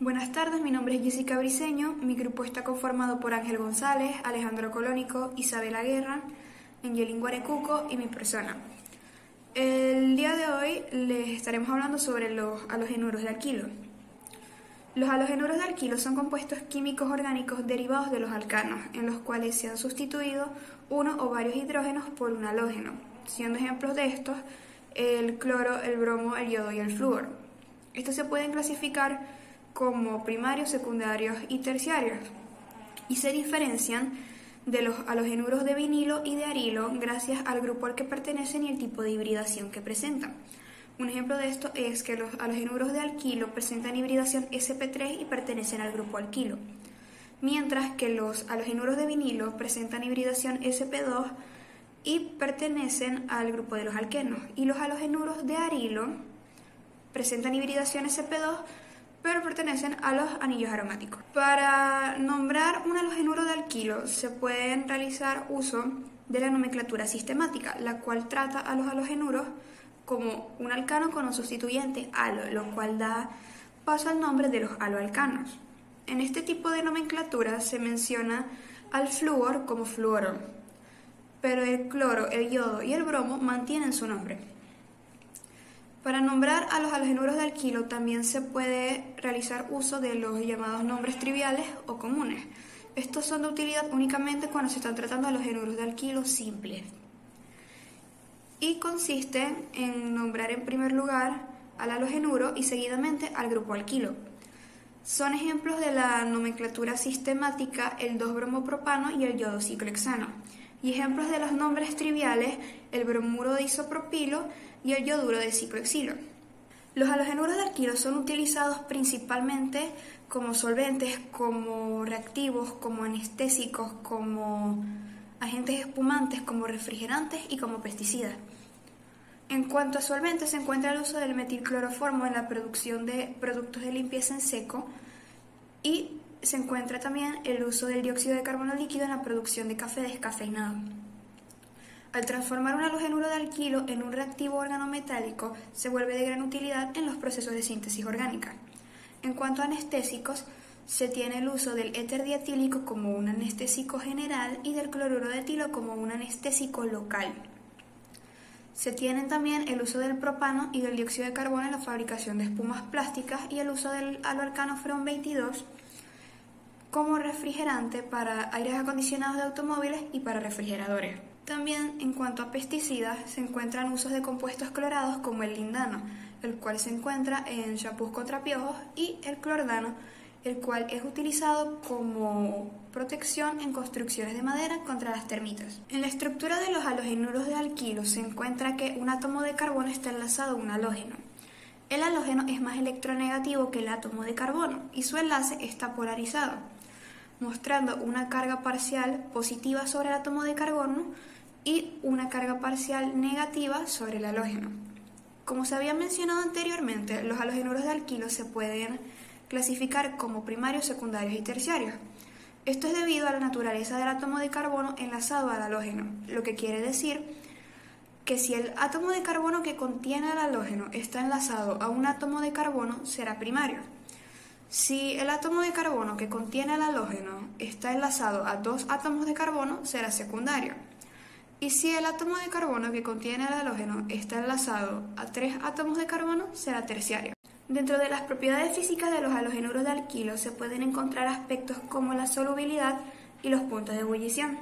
Buenas tardes, mi nombre es Jessica Briceño. Mi grupo está conformado por Ángel González, Alejandro Colónico, Isabela Guerra, Angelín Guarecuco y mi persona. El día de hoy les estaremos hablando sobre los halogenuros de alquilo. Los halogenuros de alquilo son compuestos químicos orgánicos derivados de los alcanos, en los cuales se han sustituido uno o varios hidrógenos por un halógeno, siendo ejemplos de estos el cloro, el bromo, el yodo y el flúor. Estos se pueden clasificar como primarios, secundarios y terciarios, y se diferencian de los halogenuros de vinilo y de arilo gracias al grupo al que pertenecen y el tipo de hibridación que presentan. Un ejemplo de esto es que los halogenuros de alquilo presentan hibridación sp3 y pertenecen al grupo alquilo, mientras que los halogenuros de vinilo presentan hibridación sp2 y pertenecen al grupo de los alquenos, y los halogenuros de arilo presentan hibridación sp2 pero pertenecen a los anillos aromáticos. Para nombrar un halogenuro de alquilo se pueden realizar uso de la nomenclatura sistemática, la cual trata a los halogenuros como un alcano con un sustituyente halo, lo cual da paso al nombre de los haloalcanos. En este tipo de nomenclatura se menciona al flúor como fluoro, pero el cloro, el yodo y el bromo mantienen su nombre. Para nombrar a los halogenuros de alquilo también se puede realizar uso de los llamados nombres triviales o comunes. Estos son de utilidad únicamente cuando se están tratando de halogenuros de alquilo simples. Y consiste en nombrar en primer lugar al halogenuro y seguidamente al grupo alquilo. Son ejemplos de la nomenclatura sistemática el 2-bromopropano y el yodo ciclohexano. Y ejemplos de los nombres triviales el bromuro de isopropilo y el yoduro de ciclohexilo. Los halogenuros de alquilo son utilizados principalmente como solventes, como reactivos, como anestésicos, como agentes espumantes, como refrigerantes y como pesticidas. En cuanto a solventes, se encuentra el uso del metilcloroformo en la producción de productos de limpieza en seco y se encuentra también el uso del dióxido de carbono líquido en la producción de café descafeinado. Al transformar un halogenuro de alquilo en un reactivo organometálico, se vuelve de gran utilidad en los procesos de síntesis orgánica. En cuanto a anestésicos, se tiene el uso del éter dietílico como un anestésico general y del cloruro de etilo como un anestésico local. Se tienen también el uso del propano y del dióxido de carbono en la fabricación de espumas plásticas y el uso del haloalcano freón 22 como refrigerante para aires acondicionados de automóviles y para refrigeradores. También, en cuanto a pesticidas, se encuentran usos de compuestos clorados como el lindano, el cual se encuentra en shampoos contra piojos, y el clordano, el cual es utilizado como protección en construcciones de madera contra las termitas. En la estructura de los halogenuros de alquilo se encuentra que un átomo de carbono está enlazado a un halógeno. El halógeno es más electronegativo que el átomo de carbono y su enlace está polarizado, mostrando una carga parcial positiva sobre el átomo de carbono y una carga parcial negativa sobre el halógeno. Como se había mencionado anteriormente, los halogenuros de alquilo se pueden clasificar como primarios, secundarios y terciarios. Esto es debido a la naturaleza del átomo de carbono enlazado al halógeno, lo que quiere decir que si el átomo de carbono que contiene el halógeno está enlazado a un átomo de carbono, será primario. Si el átomo de carbono que contiene el halógeno está enlazado a dos átomos de carbono, será secundario. Y si el átomo de carbono que contiene el halógeno está enlazado a tres átomos de carbono, será terciario. Dentro de las propiedades físicas de los halogenuros de alquilo se pueden encontrar aspectos como la solubilidad y los puntos de ebullición.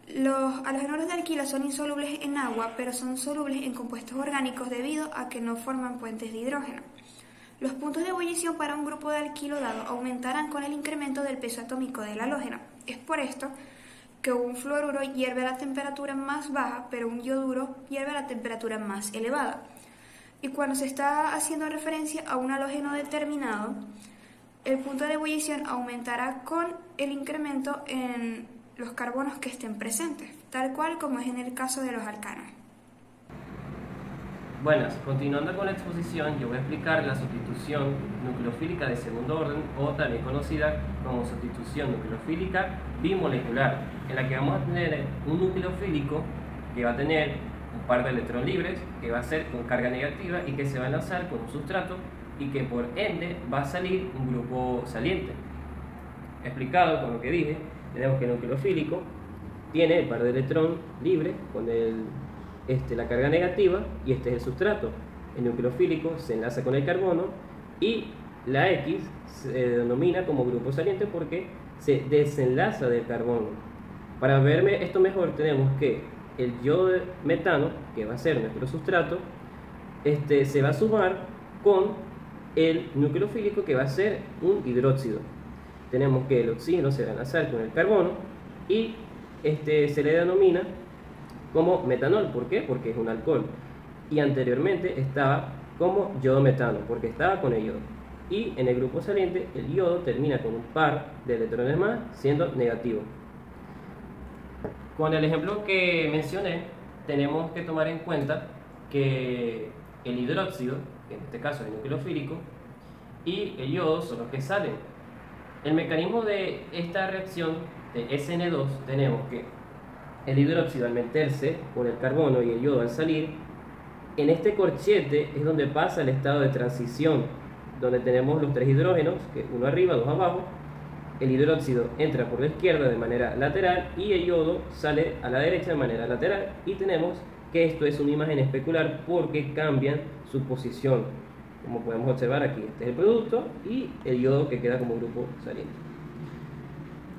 Los halogenuros de alquilo son insolubles en agua, pero son solubles en compuestos orgánicos debido a que no forman puentes de hidrógeno. Los puntos de ebullición para un grupo de alquilo dado aumentarán con el incremento del peso atómico del halógeno. Es por esto que un fluoruro hierve a la temperatura más baja, pero un yoduro hierve a la temperatura más elevada. Y cuando se está haciendo referencia a un halógeno determinado, el punto de ebullición aumentará con el incremento en los carbonos que estén presentes, tal cual como es en el caso de los alcanos. Buenas, continuando con la exposición, yo voy a explicar la sustitución nucleofílica de segundo orden, o también conocida como sustitución nucleofílica bimolecular, en la que vamos a tener un nucleofílico que va a tener un par de electrones libres, que va a ser con carga negativa y que se va a enlazar con un sustrato y que por ende va a salir un grupo saliente. Explicado con lo que dije, tenemos que el nucleofílico tiene el par de electrón libre con la carga negativa, y este es el sustrato. El nucleofílico se enlaza con el carbono y la X se denomina como grupo saliente porque se desenlaza del carbono. Para verme esto mejor, tenemos que el yodo de metano, que va a ser nuestro sustrato, se va a sumar con el nucleofílico, que va a ser un hidróxido. Tenemos que el oxígeno se va a enlazar con el carbono y se le denomina como metanol. ¿Por qué? Porque es un alcohol. Y anteriormente estaba como yodo metano, porque estaba con el yodo. Y en el grupo saliente, el yodo termina con un par de electrones más, siendo negativo. Con el ejemplo que mencioné, tenemos que tomar en cuenta que el hidróxido, que en este caso es el nucleofílico, y el yodo son los que salen. El mecanismo de esta reacción de SN2, tenemos que el hidróxido al meterse con el carbono y el yodo al salir, en este corchete es donde pasa el estado de transición, donde tenemos los tres hidrógenos, que uno arriba, dos abajo. El hidróxido entra por la izquierda de manera lateral y el yodo sale a la derecha de manera lateral, y tenemos que esto es una imagen especular porque cambian su posición. Como podemos observar aquí, este es el producto y el yodo que queda como grupo saliente.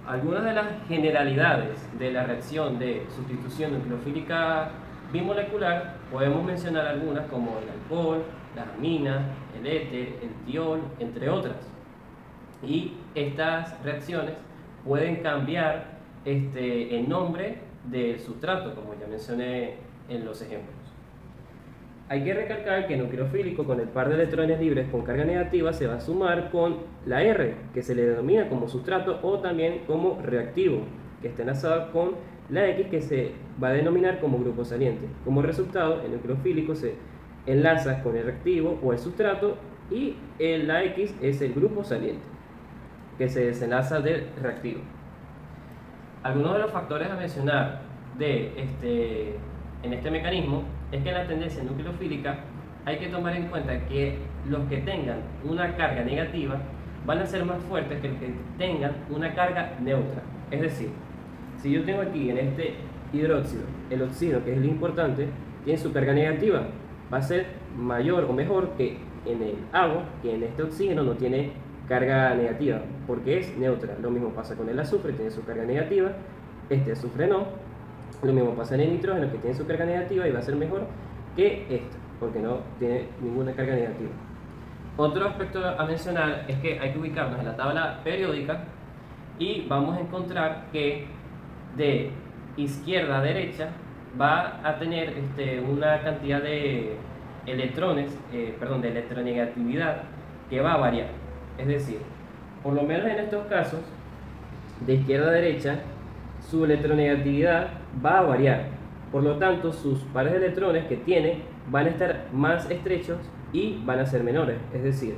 Algunas de las generalidades de la reacción de sustitución nucleofílica bimolecular, podemos mencionar algunas como el alcohol, las aminas, el éter, el tiol, entre otras. Y estas reacciones pueden cambiar el nombre del sustrato, como ya mencioné en los ejemplos. Hay que recalcar que el nucleofílico, con el par de electrones libres con carga negativa, se va a sumar con la R, que se le denomina como sustrato o también como reactivo, que está enlazado con la X, que se va a denominar como grupo saliente. Como resultado, el nucleofílico se enlaza con el reactivo o el sustrato, y la X es el grupo saliente, que se desenlaza del reactivo. Algunos de los factores a mencionar en este mecanismo es que en la tendencia nucleofílica hay que tomar en cuenta que los que tengan una carga negativa van a ser más fuertes que los que tengan una carga neutra. Es decir, si yo tengo aquí en este hidróxido el oxígeno, que es lo importante, tiene su carga negativa, va a ser mayor o mejor que en el agua, que en este oxígeno no tiene carga negativa porque es neutra. Lo mismo pasa con el azufre, tiene su carga negativa, este azufre no. Lo mismo pasa en el nitrógeno, que tiene su carga negativa y va a ser mejor que este porque no tiene ninguna carga negativa. Otro aspecto a mencionar es que hay que ubicarnos en la tabla periódica y vamos a encontrar que de izquierda a derecha va a tener una cantidad de electrones, de electronegatividad, que va a variar. Es decir, por lo menos en estos casos, de izquierda a derecha, su electronegatividad va a variar. Por lo tanto, sus pares de electrones que tiene van a estar más estrechos y van a ser menores. Es decir,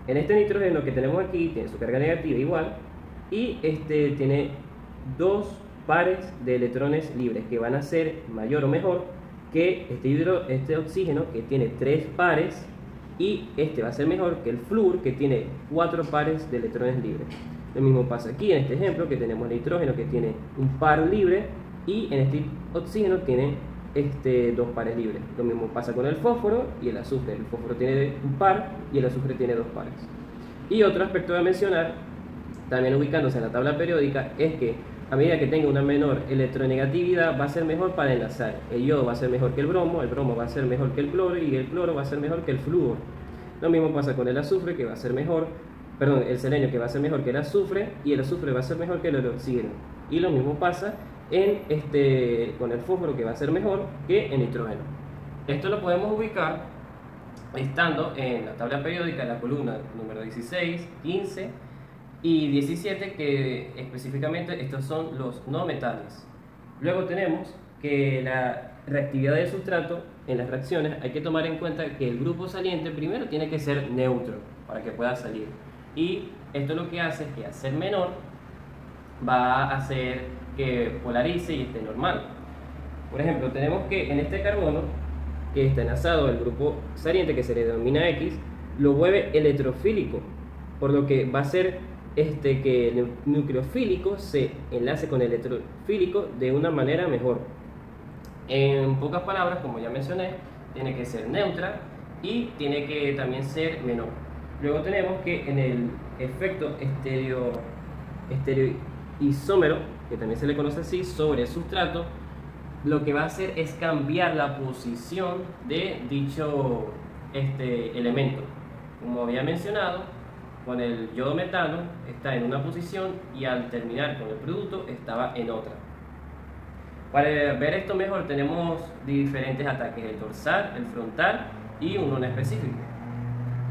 en este nitrógeno que tenemos aquí tiene su carga negativa igual, y tiene dos pares de electrones libres que van a ser mayor o mejor que este oxígeno, que tiene tres pares, y va a ser mejor que el flúor, que tiene cuatro pares de electrones libres. Lo mismo pasa aquí en este ejemplo, que tenemos el nitrógeno que tiene un par libre, y en este oxígeno tiene dos pares libres. Lo mismo pasa con el fósforo y el azufre. El fósforo tiene un par y el azufre tiene dos pares. Y otro aspecto a mencionar, también ubicándose en la tabla periódica, es que a medida que tenga una menor electronegatividad va a ser mejor para enlazar. El yodo va a ser mejor que el bromo va a ser mejor que el cloro, y el cloro va a ser mejor que el flúor. Lo mismo pasa con el azufre, que va a ser mejor, el selenio, que va a ser mejor que el azufre, y el azufre va a ser mejor que el oxígeno. Y lo mismo pasa con el fósforo, que va a ser mejor que el nitrógeno. Esto lo podemos ubicar estando en la tabla periódica, en la columna número 16, 15 y 17, que específicamente estos son los no metales. Luego tenemos que la reactividad del sustrato en las reacciones, hay que tomar en cuenta que el grupo saliente primero tiene que ser neutro para que pueda salir, y esto lo que hace es que al ser menor va a hacer que polarice y esté normal. Por ejemplo, tenemos que en este carbono, que está enlazado al grupo saliente, que se le denomina X, lo vuelve electrofílico, por lo que va a ser que el nucleofílico se enlace con el electrofílico de una manera mejor. En pocas palabras, como ya mencioné, tiene que ser neutra y tiene que también ser menor. Luego tenemos que en el efecto estereoisómero, que también se le conoce así, sobre el sustrato, lo que va a hacer es cambiar la posición de dicho elemento. Como había mencionado, con el yodo metano está en una posición y al terminar con el producto estaba en otra. Para ver esto mejor tenemos diferentes ataques, el dorsal, el frontal y uno en específico.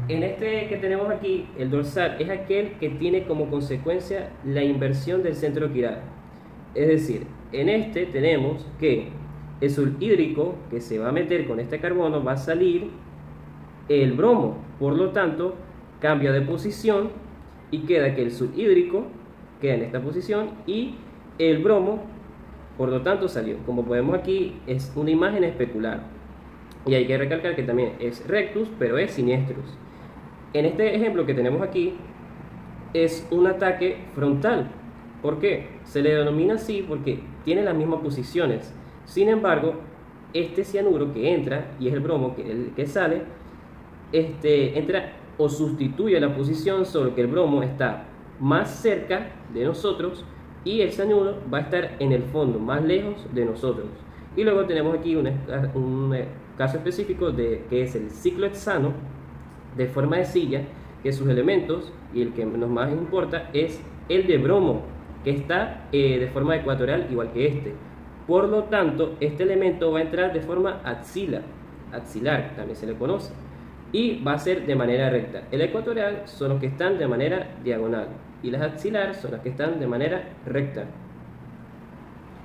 En este que tenemos aquí, el dorsal es aquel que tiene como consecuencia la inversión del centro quiral. Es decir, en este tenemos que el sulhídrico que se va a meter con este carbono va a salir el bromo, por lo tanto cambia de posición y queda que el sulhídrico queda en esta posición y el bromo por lo tanto salió. Como podemos aquí es una imagen especular y hay que recalcar que también es rectus pero es siniestros. En este ejemplo que tenemos aquí es un ataque frontal. ¿Por qué? Se le denomina así porque tiene las mismas posiciones. Sin embargo, este cianuro que entra, y es el bromo que sale, entra o sustituye la posición, solo que el bromo está más cerca de nosotros y el cianuro va a estar en el fondo, más lejos de nosotros. Y luego tenemos aquí un caso específico que es el ciclohexano de forma de silla, que sus elementos, y el que nos más importa, es el de bromo, que está de forma ecuatorial igual que este. Por lo tanto, este elemento va a entrar de forma axilar, también se le conoce, y va a ser de manera recta. El ecuatorial son los que están de manera diagonal y las axilar son las que están de manera recta.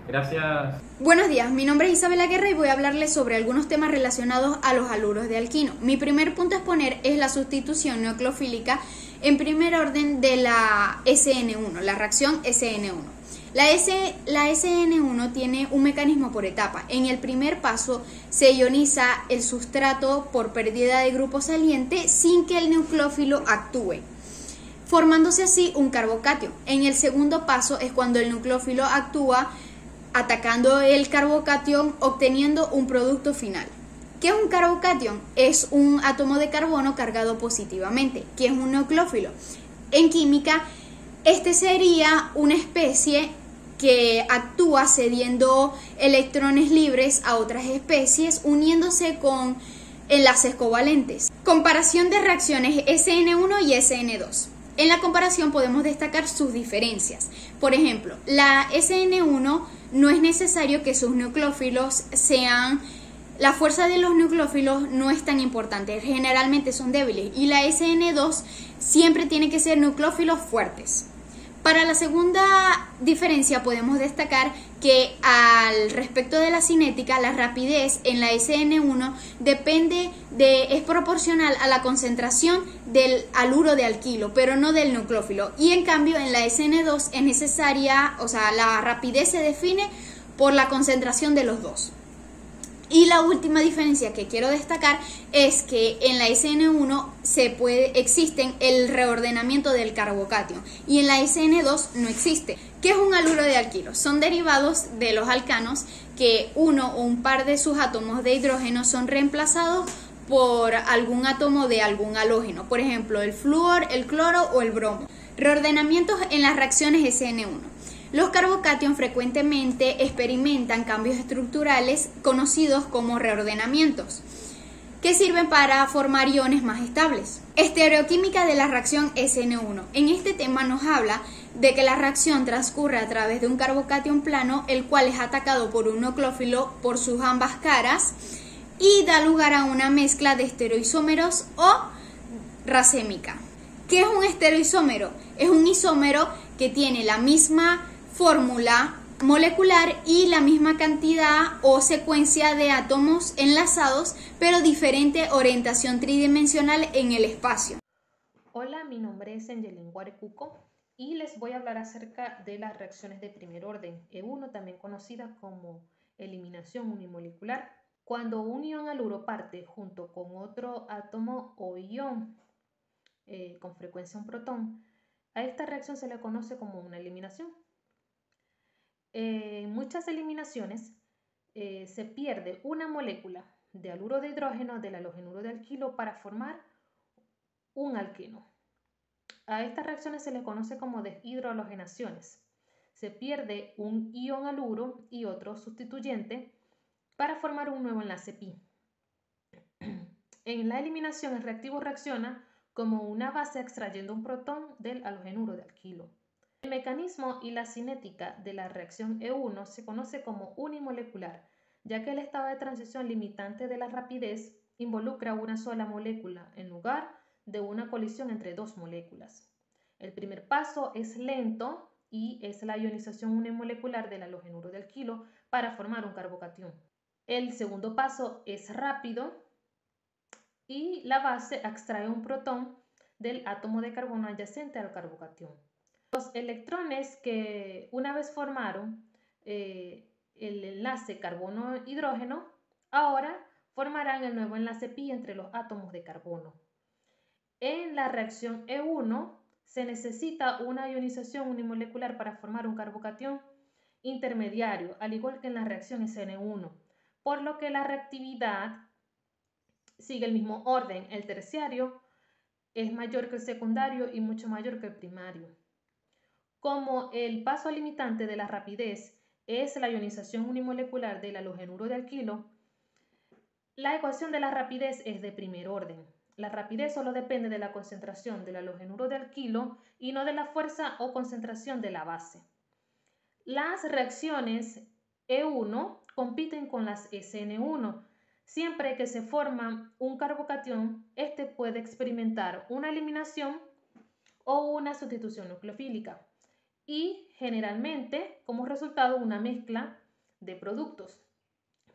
Gracias. Buenos días, mi nombre es Isabela Guerra y voy a hablarles sobre algunos temas relacionados a los haluros de alquino. Mi primer punto a exponer es la sustitución nucleofílica en primer orden de la SN1, la reacción SN1. La SN1 tiene un mecanismo por etapa. En el primer paso se ioniza el sustrato por pérdida de grupo saliente sin que el nucleófilo actúe, formándose así un carbocátion. En el segundo paso es cuando el nucleófilo actúa atacando el carbocátion, obteniendo un producto final. ¿Qué es un carbocátion? Es un átomo de carbono cargado positivamente. ¿Qué es un nucleófilo? En química, este sería una especie que actúa cediendo electrones libres a otras especies, uniéndose con enlaces covalentes. Comparación de reacciones SN1 y SN2. En la comparación podemos destacar sus diferencias. Por ejemplo, la SN1 no es necesario que sus nucleófilos sean... La fuerza de los nucleófilos no es tan importante, generalmente son débiles, y la SN2 siempre tiene que ser nucleófilos fuertes. Para la segunda diferencia podemos destacar que al respecto de la cinética, la rapidez en la SN1 es proporcional a la concentración del haluro de alquilo, pero no del nucleófilo. Y en cambio en la SN2 es necesaria, la rapidez se define por la concentración de los dos. Y la última diferencia que quiero destacar es que en la SN1 existen el reordenamiento del carbocátion y en la SN2 no existe. ¿Qué es un haluro de alquilo? Son derivados de los alcanos que uno o un par de sus átomos de hidrógeno son reemplazados por algún átomo de algún halógeno, por ejemplo el flúor, el cloro o el bromo. Reordenamientos en las reacciones SN1. Los carbocátion frecuentemente experimentan cambios estructurales conocidos como reordenamientos, que sirven para formar iones más estables. Estereoquímica de la reacción SN1. En este tema nos habla de que la reacción transcurre a través de un carbocátion plano, el cual es atacado por un nucleófilo por sus ambas caras y da lugar a una mezcla de estereoisómeros o racémica. ¿Qué es un estereoisómero? Es un isómero que tiene la misma fórmula molecular y la misma cantidad o secuencia de átomos enlazados, pero diferente orientación tridimensional en el espacio. Hola, mi nombre es Angelín Guarecuco y les voy a hablar acerca de las reacciones de primer orden, E1, también conocida como eliminación unimolecular. Cuando un ion haluro parte junto con otro átomo o ion con frecuencia un protón, a esta reacción se le conoce como una eliminación. En muchas eliminaciones se pierde una molécula de haluro de hidrógeno del halogenuro de alquilo para formar un alqueno. A estas reacciones se les conoce como deshidrohalogenaciones. Se pierde un ion haluro y otro sustituyente para formar un nuevo enlace pi. En la eliminación, el reactivo reacciona como una base extrayendo un protón del halogenuro de alquilo. El mecanismo y la cinética de la reacción E1 se conoce como unimolecular, ya que el estado de transición limitante de la rapidez involucra una sola molécula en lugar de una colisión entre dos moléculas. El primer paso es lento y es la ionización unimolecular del halogenuro de alquilo para formar un carbocatión. El segundo paso es rápido y la base extrae un protón del átomo de carbono adyacente al carbocatión. Los electrones que una vez formaron el enlace carbono-hidrógeno, ahora formarán el nuevo enlace pi entre los átomos de carbono. En la reacción E1 se necesita una ionización unimolecular para formar un carbocatión intermediario, al igual que en la reacción SN1, por lo que la reactividad sigue el mismo orden. El terciario es mayor que el secundario y mucho mayor que el primario. Como el paso limitante de la rapidez es la ionización unimolecular del halogenuro de alquilo, la ecuación de la rapidez es de primer orden. La rapidez solo depende de la concentración del halogenuro de alquilo y no de la fuerza o concentración de la base. Las reacciones E1 compiten con las SN1. Siempre que se forma un carbocatión, este puede experimentar una eliminación o una sustitución nucleofílica y generalmente como resultado una mezcla de productos.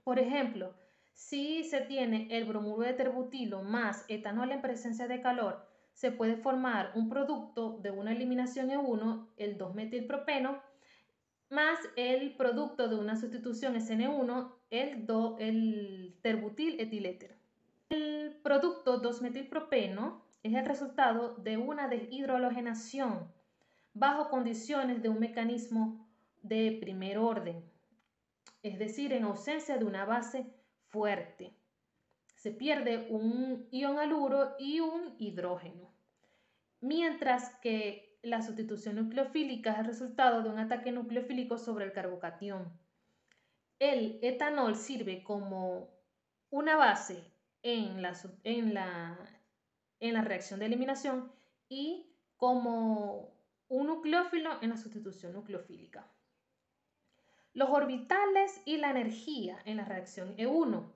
Por ejemplo, si se tiene el bromuro de terbutilo más etanol en presencia de calor, se puede formar un producto de una eliminación E1, el 2-metilpropeno, más el producto de una sustitución SN1, el terbutil etiléter. El producto 2-metilpropeno es el resultado de una deshidrohalogenación bajo condiciones de un mecanismo de primer orden, es decir, en ausencia de una base fuerte. Se pierde un ion haluro y un hidrógeno, mientras que la sustitución nucleofílica es el resultado de un ataque nucleofílico sobre el carbocatión. El etanol sirve como una base en la reacción de eliminación y como un nucleófilo en la sustitución nucleofílica. Los orbitales y la energía en la reacción E1.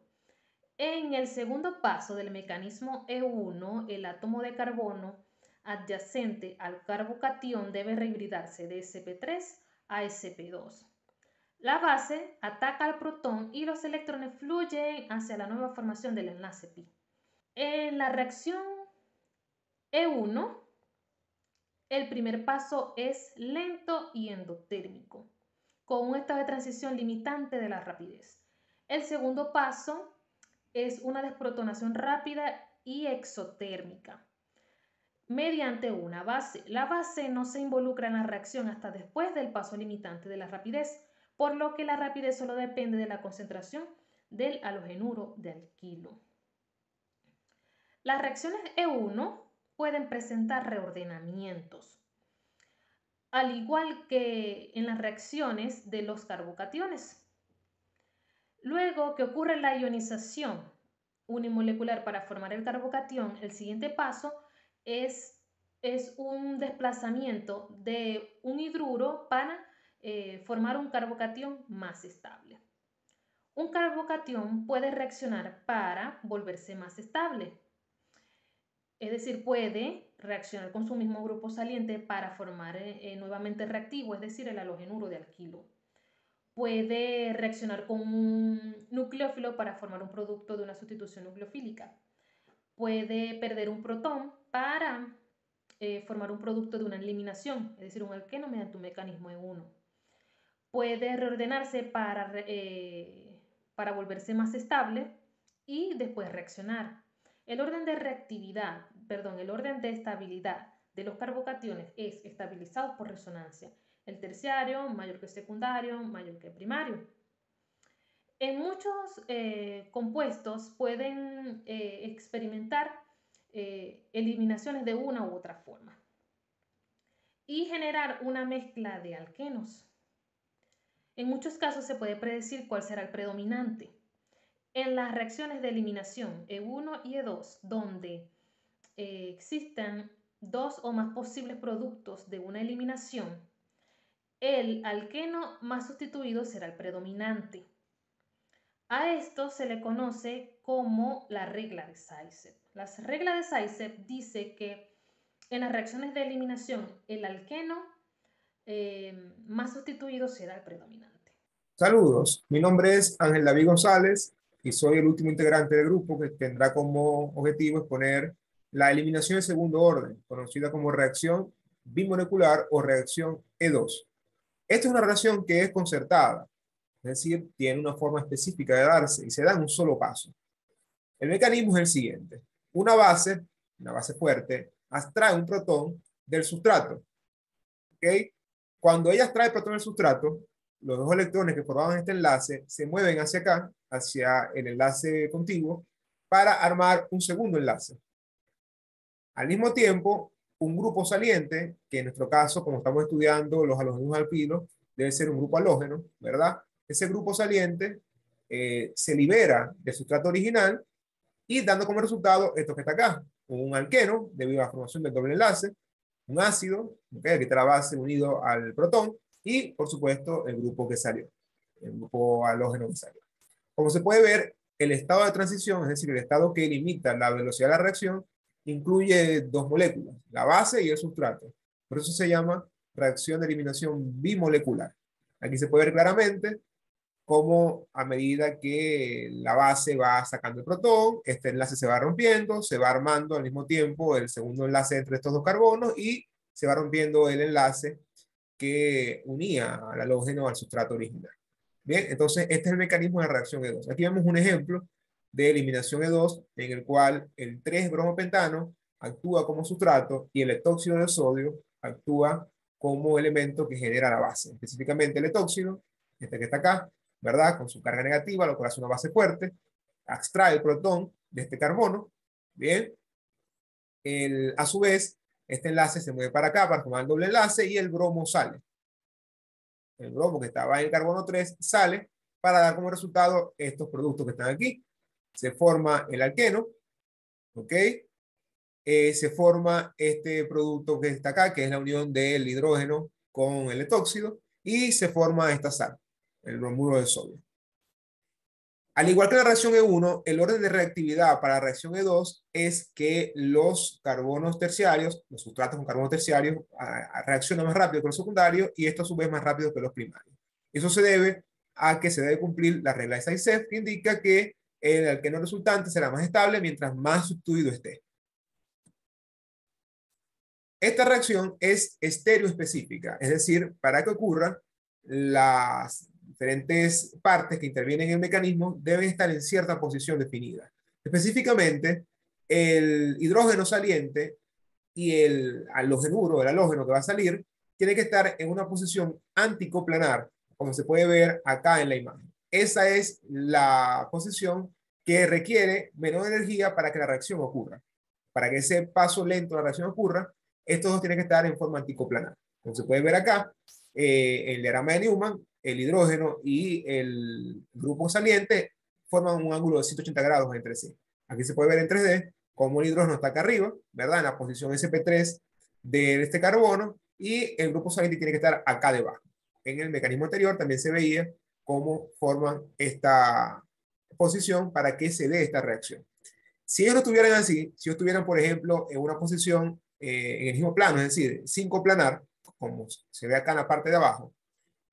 En el segundo paso del mecanismo E1, el átomo de carbono adyacente al carbocatión debe rehibridarse de sp3 a sp2. La base ataca al protón y los electrones fluyen hacia la nueva formación del enlace pi. En la reacción E1, el primer paso es lento y endotérmico, con un estado de transición limitante de la rapidez. El segundo paso es una desprotonación rápida y exotérmica mediante una base. La base no se involucra en la reacción hasta después del paso limitante de la rapidez, por lo que la rapidez solo depende de la concentración del halogenuro de alquilo. Las reacciones E1 pueden presentar reordenamientos, al igual que en las reacciones de los carbocationes. Luego que ocurre la ionización unimolecular para formar el carbocatión, el siguiente paso es un desplazamiento de un hidruro para formar un carbocatión más estable. Un carbocatión puede reaccionar para volverse más estable. Es decir, puede reaccionar con su mismo grupo saliente para formar nuevamente reactivo, es decir, el halogenuro de alquilo. Puede reaccionar con un nucleófilo para formar un producto de una sustitución nucleofílica. Puede perder un protón para formar un producto de una eliminación, es decir, un alqueno mediante un mecanismo E1. Puede reordenarse para volverse más estable y después reaccionar. El orden de reactividad el orden de estabilidad de los carbocationes es estabilizado por resonancia. El terciario mayor que el secundario, mayor que el primario. En muchos compuestos pueden experimentar eliminaciones de una u otra forma y generar una mezcla de alquenos. En muchos casos se puede predecir cuál será el predominante. En las reacciones de eliminación E1 y E2, donde existen dos o más posibles productos de una eliminación, el alqueno más sustituido será el predominante. A esto se le conoce como la regla de Zaitsev. La regla de Zaitsev dice que en las reacciones de eliminación el alqueno más sustituido será el predominante. Saludos, mi nombre es Ángel David González y soy el último integrante del grupo que tendrá como objetivo exponer la eliminación de segundo orden, conocida como reacción bimolecular o reacción E2. Esta es una relación que es concertada, es decir, tiene una forma específica de darse y se da en un solo paso. El mecanismo es el siguiente. Una base fuerte, abstrae un protón del sustrato. ¿Okay? Cuando ella extrae el protón del sustrato, los dos electrones que formaban este enlace se mueven hacia acá, hacia el enlace contiguo, para armar un segundo enlace. Al mismo tiempo, un grupo saliente, que en nuestro caso, como estamos estudiando los halógenos alquilos, debe ser un grupo halógeno, ¿verdad? Ese grupo saliente se libera del sustrato original y dando como resultado esto que está acá, un alqueno debido a la formación del doble enlace, un ácido, ¿okay? Aquí está la base unido al protón y, por supuesto, el grupo que salió, el grupo halógeno que salió. Como se puede ver, el estado de transición, es decir, el estado que limita la velocidad de la reacción, incluye dos moléculas, la base y el sustrato. Por eso se llama reacción de eliminación bimolecular. Aquí se puede ver claramente cómo a medida que la base va sacando el protón, este enlace se va rompiendo, se va armando al mismo tiempo el segundo enlace entre estos dos carbonos y se va rompiendo el enlace que unía al halógeno al sustrato original. Bien, entonces este es el mecanismo de reacción E2. Aquí vemos un ejemplo de eliminación E2 en el cual el 3-bromopentano actúa como sustrato y el etóxido de sodio actúa como elemento que genera la base. Específicamente el etóxido, este que está acá, ¿verdad? Con su carga negativa, lo cual hace una base fuerte, extrae el protón de este carbono, ¿bien? A su vez, este enlace se mueve para acá para formar el doble enlace y el bromo sale. El bromo que estaba en el carbono 3 sale para dar como resultado estos productos que están aquí. Se forma el alqueno, ¿ok? Se forma este producto que está acá, que es la unión del hidrógeno con el etóxido, y se forma esta sal, el bromuro de sodio. Al igual que la reacción E1, el orden de reactividad para la reacción E2 es que los carbonos terciarios, los sustratos con carbonos terciarios, reaccionan más rápido que los secundarios y esto a su vez más rápido que los primarios. Eso se debe a que se debe cumplir la regla de Zaitsev, que indica que el alqueno resultante será más estable mientras más sustituido esté. Esta reacción es estereoespecífica, es decir, para que ocurra, las diferentes partes que intervienen en el mecanismo deben estar en cierta posición definida. Específicamente, el hidrógeno saliente y el halógeno, el halógeno que va a salir, tiene que estar en una posición anticoplanar, como se puede ver acá en la imagen. Esa es la posición que requiere menor energía para que la reacción ocurra. Para que ese paso lento de la reacción ocurra, estos dos tienen que estar en forma anticoplanar. Como se puede ver acá, el diagrama de Newman, el hidrógeno y el grupo saliente forman un ángulo de 180 grados entre sí. Aquí se puede ver en 3D cómo el hidrógeno está acá arriba, ¿verdad? En la posición sp3 de este carbono y el grupo saliente tiene que estar acá debajo. En el mecanismo anterior también se veía cómo forman esta posición para que se dé esta reacción. Si ellos no estuvieran así, si ellos estuvieran, por ejemplo, en una posición en el mismo plano, es decir, sin coplanar, como se ve acá en la parte de abajo,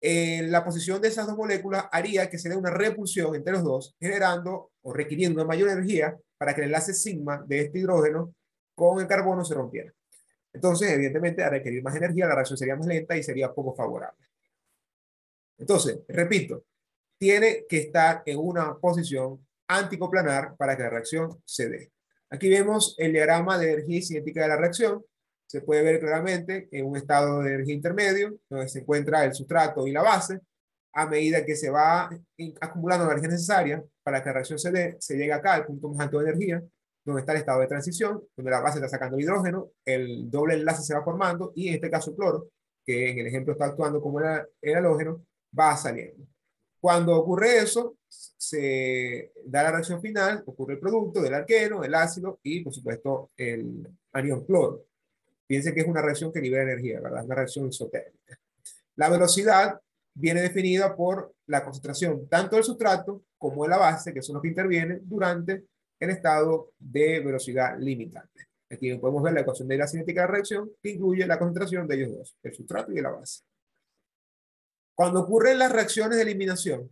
la posición de esas dos moléculas haría que se dé una repulsión entre los dos, generando o requiriendo una mayor energía para que el enlace sigma de este hidrógeno con el carbono se rompiera. Entonces, evidentemente, al requerir más energía, la reacción sería más lenta y sería poco favorable. Entonces, repito, tiene que estar en una posición anticoplanar para que la reacción se dé. Aquí vemos el diagrama de energía y cinética de la reacción. Se puede ver claramente en un estado de energía intermedio, donde se encuentra el sustrato y la base. A medida que se va acumulando la energía necesaria para que la reacción se dé, se llega acá al punto más alto de energía, donde está el estado de transición, donde la base está sacando hidrógeno, el doble enlace se va formando y en este caso el cloro, que en el ejemplo está actuando como el halógeno, va saliendo. Cuando ocurre eso, se da la reacción final, ocurre el producto del alqueno, el ácido y por supuesto el anión cloro. Piensen que es una reacción que libera energía, ¿verdad? Es una reacción isotérmica. La velocidad viene definida por la concentración tanto del sustrato como de la base, que son los que intervienen durante el estado de velocidad limitante. Aquí podemos ver la ecuación de la cinética de la reacción, que incluye la concentración de ellos dos, el sustrato y de la base. Cuando ocurren las reacciones de eliminación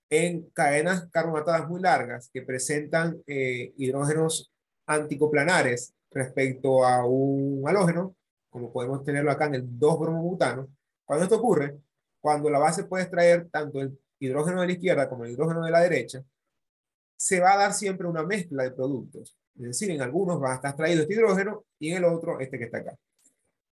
en cadenas carbonatadas muy largas que presentan hidrógenos anticoplanares respecto a un halógeno, como podemos tenerlo acá en el 2-bromobutano, cuando esto ocurre, cuando la base puede extraer tanto el hidrógeno de la izquierda como el hidrógeno de la derecha, se va a dar siempre una mezcla de productos. Es decir, en algunos va a estar extraído este hidrógeno y en el otro este que está acá.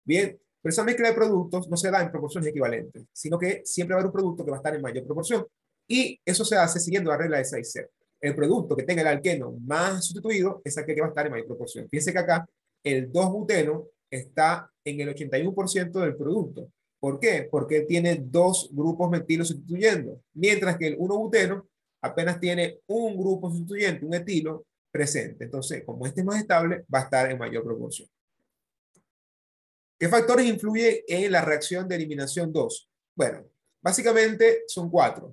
Bien, pero esa mezcla de productos no se da en proporciones equivalentes, sino que siempre va a haber un producto que va a estar en mayor proporción. Y eso se hace siguiendo la regla de 6C. El producto que tenga el alqueno más sustituido es aquel que va a estar en mayor proporción. Fíjense que acá el 2-buteno está en el 81% del producto. ¿Por qué? Porque tiene 2 grupos metilo sustituyendo, mientras que el 1-buteno apenas tiene un grupo sustituyente, un etilo presente. Entonces, como este es más estable, va a estar en mayor proporción. ¿Qué factores influyen en la reacción de eliminación 2? Bueno, básicamente son 4.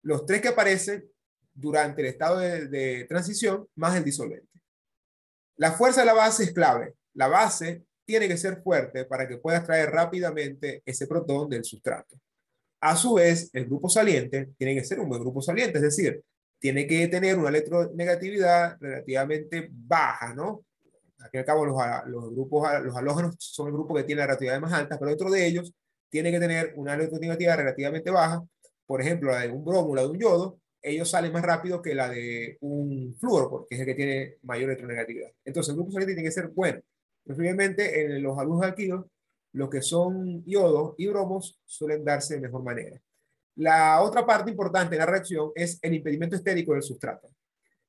Los 3 que aparecen durante el estado de transición más el disolvente. La fuerza de la base es clave. La base tiene que ser fuerte para que pueda extraer rápidamente ese protón del sustrato. A su vez, el grupo saliente tiene que ser un buen grupo saliente, es decir, tiene que tener una electronegatividad relativamente baja, ¿no? Al fin y al cabo, los halógenos son el grupo que tiene la relatividad más alta, pero dentro de ellos tiene que tener una electronegatividad relativamente baja. Por ejemplo, la de un bromo, la de un yodo, ellos salen más rápido que la de un flúor, porque es el que tiene mayor electronegatividad. Entonces, el grupo saliente tiene que ser bueno. Preferiblemente en los haluros alquilos, los que son yodos y bromos suelen darse de mejor manera. La otra parte importante en la reacción es el impedimento estérico del sustrato.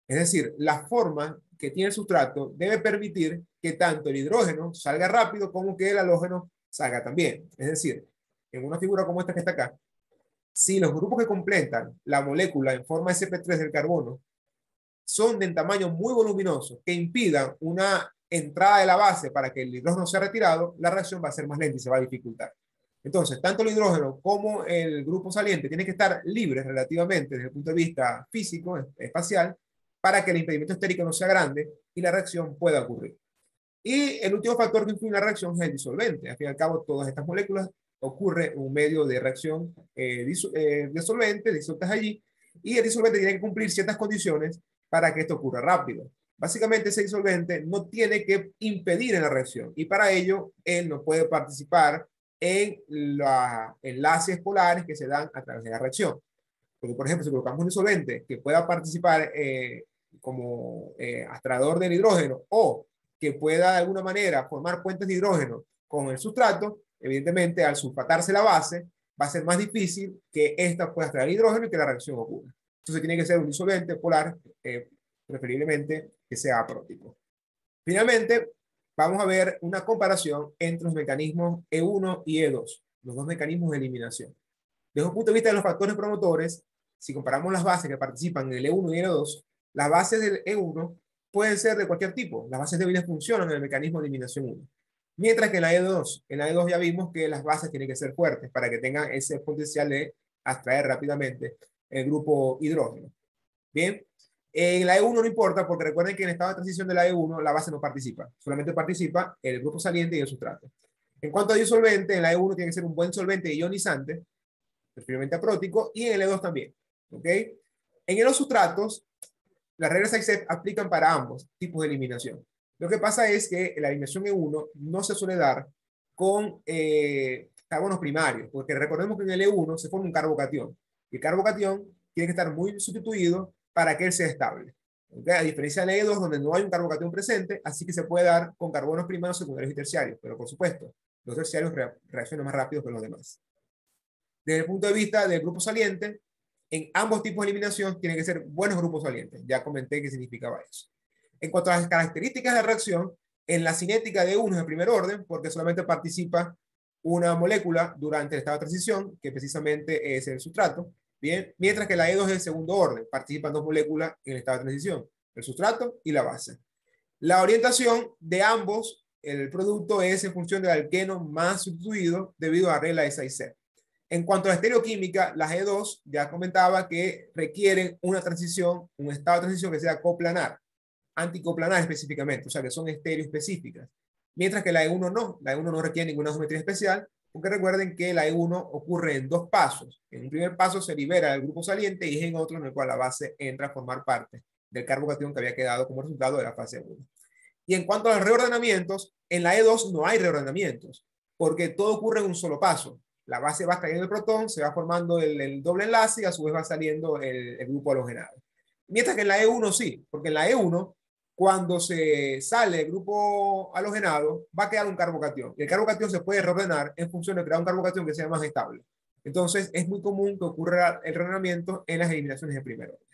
Es decir, la forma que tiene el sustrato debe permitir que tanto el hidrógeno salga rápido como que el halógeno salga también. Es decir, en una figura como esta que está acá, si los grupos que completan la molécula en forma sp3 del carbono son de tamaño muy voluminoso que impidan una entrada de la base para que el hidrógeno sea retirado, la reacción va a ser más lenta y se va a dificultar. Entonces, tanto el hidrógeno como el grupo saliente tienen que estar libres relativamente desde el punto de vista físico, espacial, para que el impedimento estérico no sea grande y la reacción pueda ocurrir. Y el último factor que influye en la reacción es el disolvente. Al fin y al cabo, todas estas moléculas ocurre un medio de reacción disolvente, disueltas allí, y el disolvente tiene que cumplir ciertas condiciones para que esto ocurra rápido. Básicamente, ese disolvente no tiene que impedir en la reacción, y para ello, él no puede participar en los enlaces polares que se dan a través de la reacción. Porque, por ejemplo, si colocamos un disolvente que pueda participar como abstraidor del hidrógeno o que pueda de alguna manera formar puentes de hidrógeno con el sustrato, evidentemente al sulfatarse la base va a ser más difícil que ésta pueda extraer hidrógeno y que la reacción ocurra. Entonces tiene que ser un disolvente polar, preferiblemente que sea aprótico. Finalmente, vamos a ver una comparación entre los mecanismos E1 y E2, los dos mecanismos de eliminación. Desde un punto de vista de los factores promotores, si comparamos las bases que participan en el E1 y el E2, las bases del E1 pueden ser de cualquier tipo. Las bases débiles funcionan en el mecanismo de eliminación 1. Mientras que en la E2 ya vimos que las bases tienen que ser fuertes para que tengan ese potencial de abstraer rápidamente el grupo hidrógeno. Bien, en la E1 no importa porque recuerden que en estado de transición de la E1 la base no participa, solamente participa el grupo saliente y el sustrato. En cuanto a disolvente, en la E1 tiene que ser un buen solvente ionizante, preferiblemente aprótico, y en el E2 también. ¿Ok? En los sustratos, las reglas ICEP aplican para ambos tipos de eliminación. Lo que pasa es que la eliminación E1 no se suele dar con carbonos primarios, porque recordemos que en el E1 se forma un carbocatión. Y el carbocatión tiene que estar muy sustituido para que él sea estable. ¿Okay? A diferencia de la E2, donde no hay un carbocatión presente, así que se puede dar con carbonos primarios, secundarios y terciarios, pero por supuesto, los terciarios reaccionan más rápido que los demás. Desde el punto de vista del grupo saliente, en ambos tipos de eliminación tienen que ser buenos grupos salientes. Ya comenté qué significaba eso. En cuanto a las características de la reacción, en la cinética de 1 es de primer orden, porque solamente participa una molécula durante el estado de transición, que precisamente es el sustrato. Bien, mientras que la E2 es de segundo orden, participan 2 moléculas en el estado de transición, el sustrato y la base. La orientación de ambos, el producto es en función del alqueno más sustituido debido a la regla de 6C. En cuanto a la estereoquímica, las E2 ya comentaba que requieren una transición, un estado de transición que sea coplanar, anticoplanar específicamente, o sea que son estereoespecíficas. Mientras que la E1 no, la E1 no requiere ninguna geometría especial, porque recuerden que la E1 ocurre en 2 pasos. En un primer paso se libera el grupo saliente y es en otro en el cual la base entra a formar parte del carbocatión que había quedado como resultado de la fase 1. Y en cuanto a los reordenamientos, en la E2 no hay reordenamientos, porque todo ocurre en un solo paso. La base va extrayendo el protón, se va formando el doble enlace y a su vez va saliendo el grupo halogenado. Mientras que en la E1 sí, porque en la E1, cuando se sale el grupo halogenado, va a quedar un carbocatión. Y el carbocatión se puede reordenar en función de crear un carbocatión que sea más estable. Entonces, es muy común que ocurra el reordenamiento en las eliminaciones de primer orden.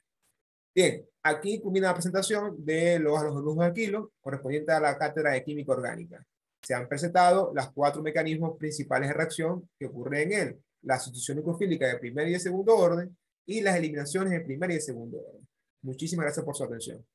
Bien, aquí culmina la presentación de los halogenuros de alquilo correspondiente a la cátedra de química orgánica. Se han presentado los 4 mecanismos principales de reacción que ocurren en él: la sustitución nucleofílica de primer y de segundo orden y las eliminaciones de primer y de segundo orden. Muchísimas gracias por su atención.